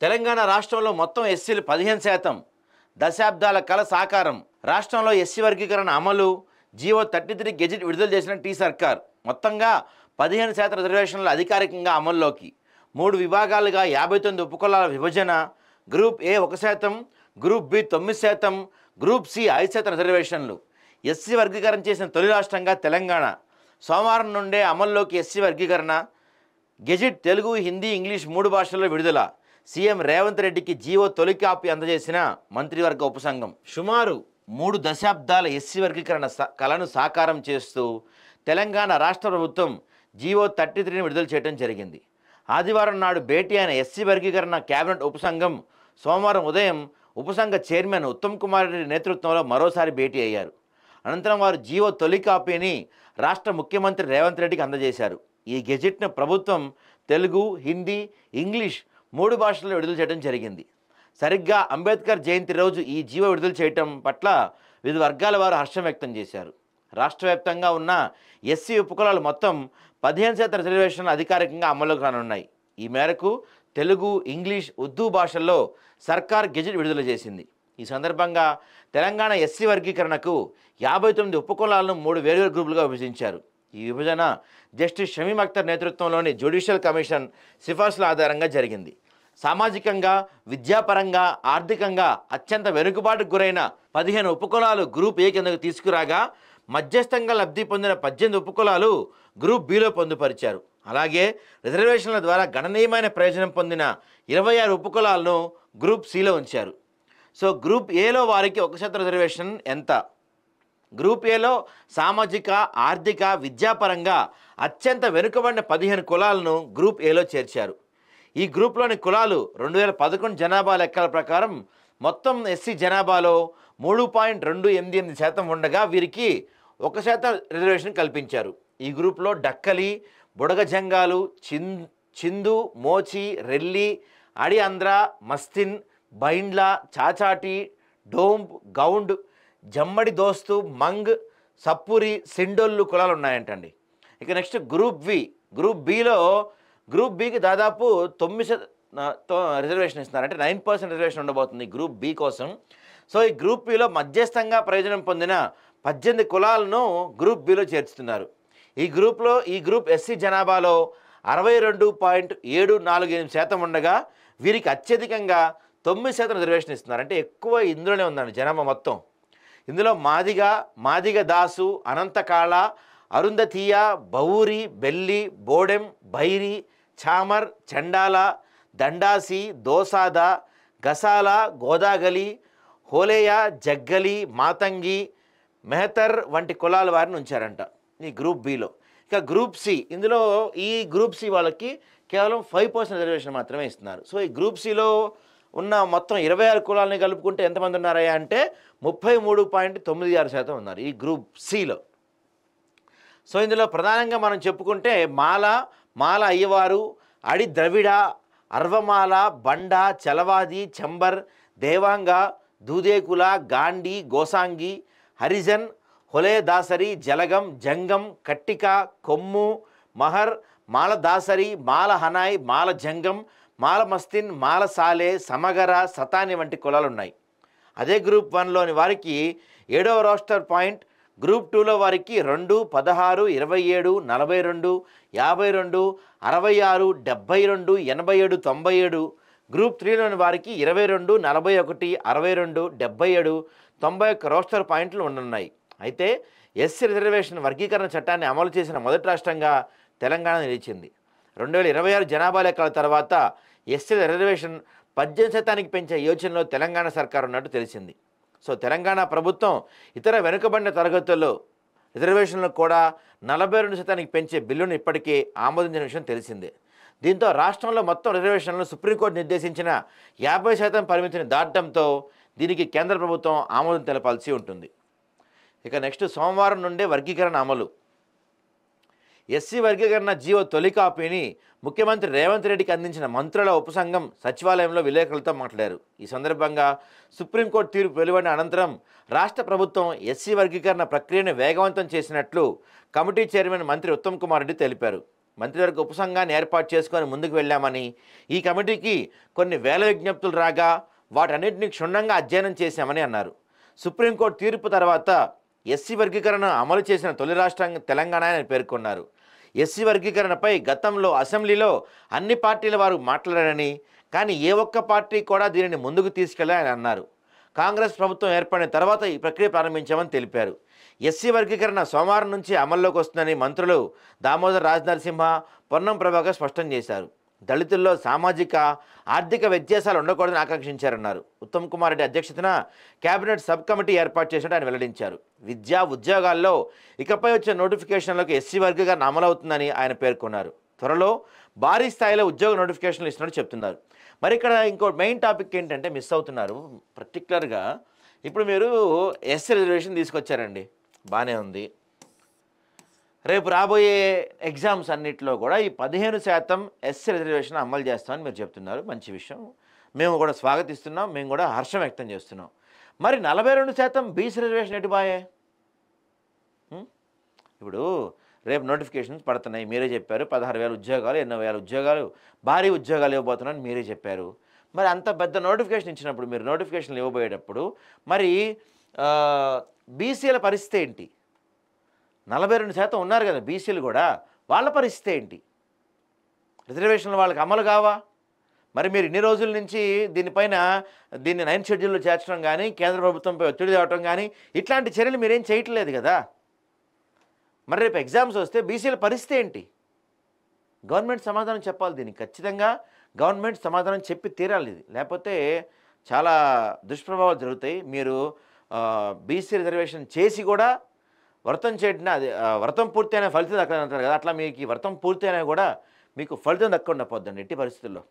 తెలంగాణ రాష్ట్రంలో మొత్తం ఎస్సీలు 15%. దశాబ్దాల కల సాకారం. రాష్ట్రంలో ఎస్సీ వర్గీకరణ అమలు. జీవో 33 గెజిట్ విడుదల చేసిన టీ సర్కార్. మొత్తంగా 15% రిజర్వేషన్లు అధికారికంగా అమల్లోకి. 3 విభాగాలుగా 59 ఉపకులాల విభజన. Group A 1%, group B 9%, group C 5% రిజర్వేషన్లు. ఎస్సీ వర్గీకరణ చేసిన తొలి రాష్ట్రంగా తెలంగాణ. సోమవారం నుండే అమల్లోకి ఎస్సీ వర్గీకరణ. గెజిట్ తెలుగు, హిందీ, ఇంగ్లీష్ 3 భాషల్లో విడుదల. సీఎం రేవంత్ రెడ్డికి జీవో తొలి కాపీ అందజేసిన మంత్రివర్గ ఉపసంఘం. సుమారు 3 దశాబ్దాల ఎస్సీ వర్గీకరణ కలను సాకారం చేస్తూ తెలంగాణ రాష్ట్ర ప్రభుత్వం జీవో 33ని విడుదల చేయడం జరిగింది. ఆదివారం నాడు భేటీ అయిన ఎస్సీ వర్గీకరణ కేబినెట్ ఉపసంఘం సోమవారం ఉదయం ఉపసంఘ చైర్మన్ ఉత్తమ్ కుమార్ రెడ్డి నేతృత్వంలో మరోసారి భేటీ అయ్యారు. అనంతరం వారు జీవో తొలి కాపీని రాష్ట్ర ముఖ్యమంత్రి రేవంత్ రెడ్డికి అందజేశారు. ఈ గెజిట్ను ప్రభుత్వం తెలుగు, హిందీ, ఇంగ్లీష్ 3 భాషల్లో విడుదల చేయడం జరిగింది. సరిగ్గా అంబేద్కర్ జయంతి రోజు ఈ జీవో విడుదల చేయటం పట్ల వివిధ వర్గాల వారు హర్షం వ్యక్తం చేశారు. రాష్ట్ర వ్యాప్తంగా ఉన్న ఎస్సీ ఉపకులాలు మొత్తం 15% రిజర్వేషన్లు అధికారికంగా అమల్లోకి రానున్నాయి. ఈ మేరకు తెలుగు, ఇంగ్లీష్, ఉర్దూ భాషల్లో సర్కార్ గెజిట్ విడుదల చేసింది. ఈ సందర్భంగా తెలంగాణ ఎస్సీ వర్గీకరణకు 59 ఉపకులాలను 3 వేర్వేరు గ్రూపులుగా విభజించారు. ఈ విభజన జస్టిస్ షమీం అఖ్తర్ నేతృత్వంలోని జ్యుడిషియల్ కమిషన్ సిఫార్సుల ఆధారంగా జరిగింది. సామాజికంగా, విద్యాపరంగా, ఆర్థికంగా అత్యంత వెనుకబాటుకు గురైన 15 ఉపకులాలు గ్రూప్ ఏ కిందకు తీసుకురాగా, మధ్యస్థంగా లబ్ధి పొందిన 18 ఉపకులాలు గ్రూప్ బిలో పొందుపరిచారు. అలాగే రిజర్వేషన్ల ద్వారా గణనీయమైన ప్రయోజనం పొందిన 26 ఉపకులాలను గ్రూప్ సిలో ఉంచారు. సో గ్రూప్ ఏలో వారికి 1% రిజర్వేషన్ ఎంత? గ్రూప్ ఏలో సామాజిక, ఆర్థిక, విద్యాపరంగా అత్యంత వెనుకబడిన 15 కులాలను గ్రూప్ ఏలో చేర్చారు. ఈ గ్రూప్లోని కులాలు 2011 జనాభా లెక్కల ప్రకారం మొత్తం ఎస్సీ జనాభాలో 3.288% ఉండగా వీరికి 1% రిజర్వేషన్ కల్పించారు. ఈ గ్రూప్లో డక్కలి, బుడగజంగాలు, చిందు, మోచి, రెల్లి, అడి ఆంధ్ర, మస్తిన్, బైండ్ల, చాచాటి, డోంబ్, గౌండ్, జమ్మడి దోస్తు, మంగ్, సప్పురి, సిండోళ్ళు కులాలు ఉన్నాయంటండి. ఇక నెక్స్ట్ గ్రూప్ బి. గ్రూప్ బికి దాదాపు 9% రిజర్వేషన్ ఇస్తున్నారు. అంటే 9% రిజర్వేషన్ ఉండబోతుంది గ్రూప్ బి కోసం. సో ఈ గ్రూప్ బిలో మధ్యస్థంగా ప్రయోజనం పొందిన 18 కులాలను గ్రూప్ బిలో చేర్చుతున్నారు. ఈ గ్రూప్ ఎస్సీ జనాభాలో 62.748% ఉండగా వీరికి అత్యధికంగా 9% రిజర్వేషన్ ఇస్తున్నారు. అంటే ఎక్కువ ఇందులోనే ఉందండి జనాభా మొత్తం. ఇందులో మాదిగ దాసు, అనంతకాళ, అరుంధతీయ, బౌరి, బెల్లి, బోడెం, బైరి, చామర్, చండాల, దండాసి, దోసాద, గసాల, గోదాగలి, హోలేయ, జగ్గలి, మాతంగి, మెహతర్ వంటి కులాల వారిని ఉంచారంట ఈ గ్రూప్ బిలో. ఇక గ్రూప్ సి, ఇందులో ఈ గ్రూప్ సి వాళ్ళకి కేవలం 5% రిజర్వేషన్ మాత్రమే ఇస్తున్నారు. సో ఈ గ్రూప్ సిలో ఉన్న మొత్తం 26 కులాలని కలుపుకుంటే ఎంతమంది ఉన్నారయ్యా అంటే 33.96% ఉన్నారు ఈ గ్రూప్ సిలో. సో ఇందులో ప్రధానంగా మనం చెప్పుకుంటే మాల అయ్యవారు, అడి ద్రవిడ, అర్వమాల, బండ, చలవాది, చంబర్, దేవాంగ, దూదేకుల, గాండి, గోసాంగి, హరిజన్, హొలే దాసరి, జలగం, జంగం, కట్టిక, కొమ్ము, మహర్, మాల దాసరి, మాల హనాయ్, మాల జంగం, మాల మస్తిన్, మాల సాలే, సమగర, సతాని వంటి కులాలు ఉన్నాయి. అదే గ్రూప్ 1లోని వారికి 7వ రోస్టర్ పాయింట్. గ్రూప్ 2లో వారికి 2, 16, 27, 42, 52, 66, 72, 87, 97. గ్రూప్ 3లోని వారికి 22, 41, 62, 77, 91 రోస్టర్ పాయింట్లు ఉన్నాయి. అయితే ఎస్సీ రిజర్వేషన్ వర్గీకరణ చట్టాన్ని అమలు చేసిన మొదటి రాష్ట్రంగా తెలంగాణ నిలిచింది. 2026 జనాభా లెక్కల తర్వాత ఎస్సీ రిజర్వేషన్ 18% పెంచే యోచనలో తెలంగాణ సర్కారు ఉన్నట్టు తెలిసింది. సో తెలంగాణ ప్రభుత్వం ఇతర వెనుకబడిన తరగతుల్లో రిజర్వేషన్లకు కూడా 42% పెంచే బిల్లును ఇప్పటికే ఆమోదించిన విషయం తెలిసిందే. దీంతో రాష్ట్రంలో మొత్తం రిజర్వేషన్లను సుప్రీంకోర్టు నిర్దేశించిన 50% పరిమితిని దాటడంతో దీనికి కేంద్ర ప్రభుత్వం ఆమోదం తెలపాల్సి ఉంటుంది. ఇక నెక్స్ట్ సోమవారం నుండే వర్గీకరణ అమలు. ఎస్సీ వర్గీకరణ జీవో తొలి కాపీని ముఖ్యమంత్రి రేవంత్ రెడ్డికి అందించిన మంత్రుల ఉపసంఘం సచివాలయంలో విలేకరులతో మాట్లాడారు. ఈ సందర్భంగా సుప్రీంకోర్టు తీర్పు వెలువడిన అనంతరం రాష్ట్ర ప్రభుత్వం ఎస్సీ వర్గీకరణ ప్రక్రియను వేగవంతం చేసినట్లు కమిటీ చైర్మన్ మంత్రి ఉత్తమ్ కుమార్ రెడ్డి తెలిపారు. మంత్రివర్గ ఉపసంఘాన్ని ఏర్పాటు చేసుకొని ముందుకు వెళ్ళామని, ఈ కమిటీకి కొన్ని వేల విజ్ఞప్తులు రాగా వాటన్నిటిని క్షుణ్ణంగా అధ్యయనం చేశామని అన్నారు. సుప్రీంకోర్టు తీర్పు తర్వాత ఎస్సీ వర్గీకరణ అమలు చేసిన తొలి రాష్ట్రం తెలంగాణ అని పేర్కొన్నారు. ఎస్సీ వర్గీకరణపై గతంలో అసెంబ్లీలో అన్ని పార్టీల వారు మాట్లాడారని, కానీ ఏ ఒక్క పార్టీ కూడా దీనిని ముందుకు తీసుకెళ్లాలని అన్నారు. కాంగ్రెస్ ప్రభుత్వం ఏర్పడిన తర్వాత ఈ ప్రక్రియ ప్రారంభించామని తెలిపారు. ఎస్సీ వర్గీకరణ సోమవారం నుంచి అమల్లోకి వస్తుందని మంత్రులు దామోదర్ రాజనరసింహ, పొన్నం ప్రభాకర్ స్పష్టం చేశారు. దళితుల్లో సామాజిక ఆర్థిక వ్యత్యాసాలు ఉండకూడదని ఆకాంక్షించారన్నారు. ఉత్తమ్ కుమార్ రెడ్డి అధ్యక్షతన కేబినెట్ సబ్ కమిటీ ఏర్పాటు చేసినట్టు ఆయన వెల్లడించారు. విద్యా ఉద్యోగాల్లో ఇకపై వచ్చే నోటిఫికేషన్లకు ఎస్సీ వర్గీకరణ అమలవుతుందని ఆయన పేర్కొన్నారు. త్వరలో భారీ స్థాయిలో ఉద్యోగ నోటిఫికేషన్లు ఇస్తున్నట్టు చెప్తున్నారు. మరి ఇక్కడ ఇంకో మెయిన్ టాపిక్ ఏంటంటే మిస్ అవుతున్నారు. పర్టికులర్గా ఇప్పుడు మీరు ఎస్సీ రిజర్వేషన్ తీసుకొచ్చారండి, బాగానే ఉంది. రేపు రాబోయే ఎగ్జామ్స్ అన్నింటిలో కూడా ఈ 15% ఎస్సీ రిజర్వేషన్ అమలు చేస్తామని మీరు చెప్తున్నారు. మంచి విషయం, మేము కూడా స్వాగతిస్తున్నాం, మేము కూడా హర్షం వ్యక్తం చేస్తున్నాం. మరి 42% బీసీ రిజర్వేషన్ ఎటు బాయే? ఇప్పుడు రేపు నోటిఫికేషన్స్ పడుతున్నాయి, మీరే చెప్పారు. 16,000 ఉద్యోగాలు, 8,000 ఉద్యోగాలు, భారీ ఉద్యోగాలు ఇవ్వబోతున్నారని మీరే చెప్పారు. మరి అంత పెద్ద నోటిఫికేషన్ ఇచ్చినప్పుడు, మీరు నోటిఫికేషన్లు ఇవ్వబోయేటప్పుడు మరి బీసీల పరిస్థితి ఏంటి? 42% ఉన్నారు కదా బీసీలు కూడా, వాళ్ళ పరిస్థితి ఏంటి? రిజర్వేషన్లు వాళ్ళకి అమలు కావా? మరి మీరు ఇన్ని రోజుల నుంచి దీన్ని 9th షెడ్యూల్లో చేర్చడం కానీ, కేంద్ర ప్రభుత్వంపై ఒత్తిడి తేవటం కానీ, ఇట్లాంటి చర్యలు మీరేం చేయట్లేదు కదా. మరి రేపు ఎగ్జామ్స్ వస్తే బీసీల పరిస్థితి ఏంటి? గవర్నమెంట్ సమాధానం చెప్పాలి. దీనికి ఖచ్చితంగా గవర్నమెంట్ సమాధానం చెప్పి తీరాలి. ఇది లేకపోతే చాలా దుష్ప్రభావాలు జరుగుతాయి. మీరు బీసీ రిజర్వేషన్ చేసి కూడా వ్రతం చేయడం, అది వ్రతం పూర్తి అయిన ఫలితం దక్కదంటారు కదా, అట్లా మీకు ఈ వ్రతం పూర్తి అయినా కూడా మీకు ఫలితం దక్కకుండా పోద్దండి ఎట్టి పరిస్థితుల్లో.